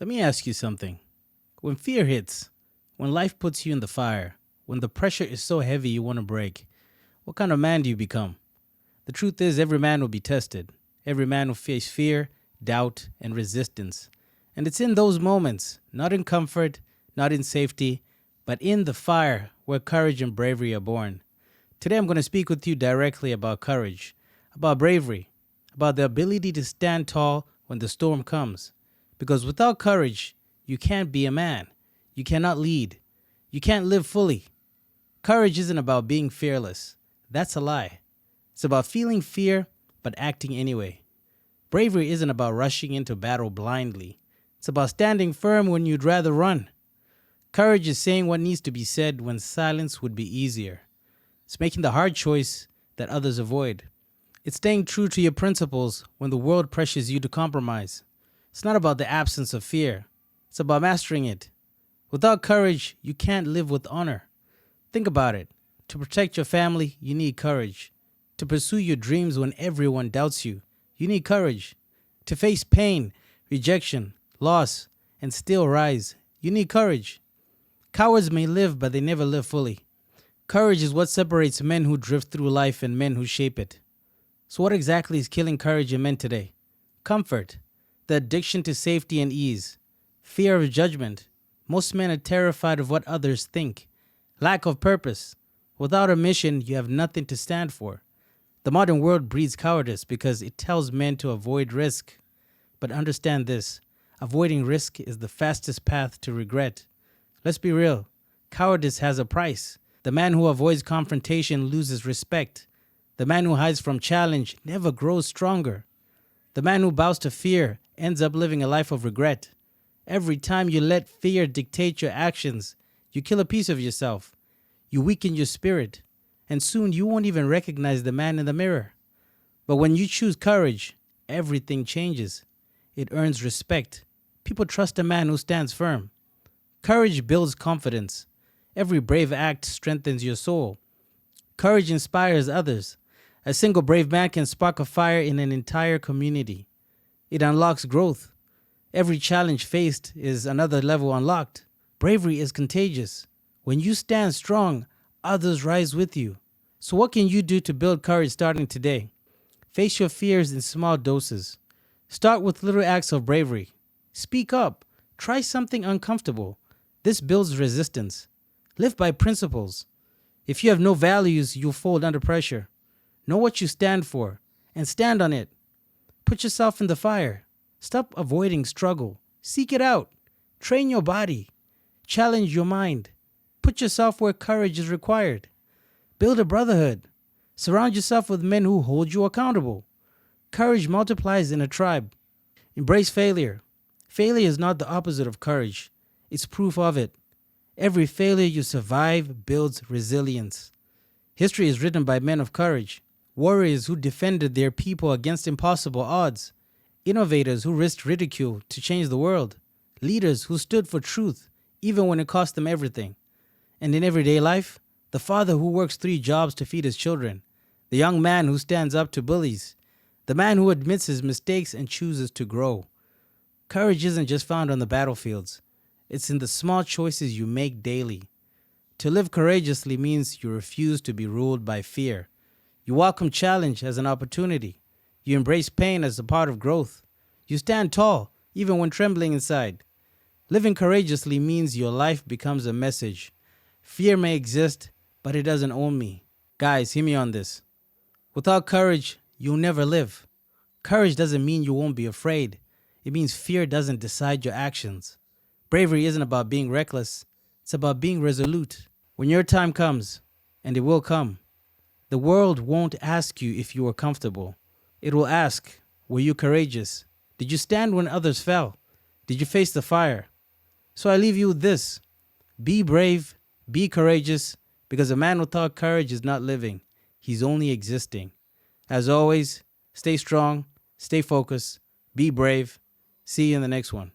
Let me ask you something. When fear hits, when life puts you in the fire, when the pressure is so heavy you want to break, what kind of man do you become? The truth is, every man will be tested. Every man will face fear, doubt, and resistance. And it's in those moments, not in comfort, not in safety, but in the fire where courage and bravery are born. Today I'm going to speak with you directly about courage, about bravery, about the ability to stand tall when the storm comes. Because without courage, you can't be a man. You cannot lead. You can't live fully. Courage isn't about being fearless. That's a lie. It's about feeling fear, but acting anyway. Bravery isn't about rushing into battle blindly. It's about standing firm when you'd rather run. Courage is saying what needs to be said when silence would be easier. It's making the hard choice that others avoid. It's staying true to your principles when the world pressures you to compromise. It's not about the absence of fear. It's about mastering it. Without courage, you can't live with honor. Think about it. To protect your family, you need courage. To pursue your dreams when everyone doubts you, you need courage. To face pain, rejection, loss, and still rise, you need courage. Cowards may live, but they never live fully. Courage is what separates men who drift through life and men who shape it. So what exactly is killing courage in men today? Comfort, the addiction to safety and ease, fear of judgment. Most men are terrified of what others think. Lack of purpose. Without a mission, you have nothing to stand for. The modern world breeds cowardice because it tells men to avoid risk. But understand this, avoiding risk is the fastest path to regret. Let's be real, cowardice has a price. The man who avoids confrontation loses respect. The man who hides from challenge never grows stronger. The man who bows to fear ends up living a life of regret. Every time you let fear dictate your actions, you kill a piece of yourself. You weaken your spirit, and soon you won't even recognize the man in the mirror. But when you choose courage, everything changes. It earns respect. People trust a man who stands firm. Courage builds confidence. Every brave act strengthens your soul. Courage inspires others. A single brave man can spark a fire in an entire community. It unlocks growth. Every challenge faced is another level unlocked. Bravery is contagious. When you stand strong, others rise with you. So what can you do to build courage starting today? Face your fears in small doses. Start with little acts of bravery. Speak up. Try something uncomfortable. This builds resistance. Live by principles. If you have no values, you'll fold under pressure. Know what you stand for and stand on it. Put yourself in the fire. Stop avoiding struggle. Seek it out. Train your body. Challenge your mind. Put yourself where courage is required. Build a brotherhood. Surround yourself with men who hold you accountable. Courage multiplies in a tribe. Embrace failure. Failure is not the opposite of courage. It's proof of it. Every failure you survive builds resilience. History is written by men of courage. Warriors who defended their people against impossible odds. Innovators who risked ridicule to change the world. Leaders who stood for truth, even when it cost them everything. And in everyday life, the father who works 3 jobs to feed his children. The young man who stands up to bullies. The man who admits his mistakes and chooses to grow. Courage isn't just found on the battlefields. It's in the small choices you make daily. To live courageously means you refuse to be ruled by fear. You welcome challenge as an opportunity. You embrace pain as a part of growth. You stand tall, even when trembling inside. Living courageously means your life becomes a message. Fear may exist, but it doesn't own me. Guys, hear me on this. Without courage, you'll never live. Courage doesn't mean you won't be afraid. It means fear doesn't decide your actions. Bravery isn't about being reckless. It's about being resolute. When your time comes, and it will come, the world won't ask you if you were comfortable. It will ask, were you courageous? Did you stand when others fell? Did you face the fire? So I leave you with this. Be brave, be courageous, because a man without courage is not living. He's only existing. As always, stay strong, stay focused, be brave. See you in the next one.